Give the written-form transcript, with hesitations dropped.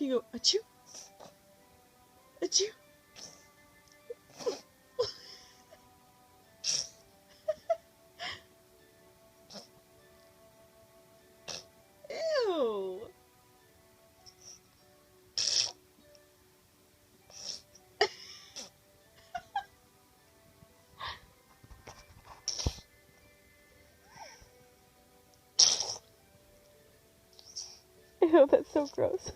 Can you go, achoo? Achoo? Ew. Ew, that's so gross.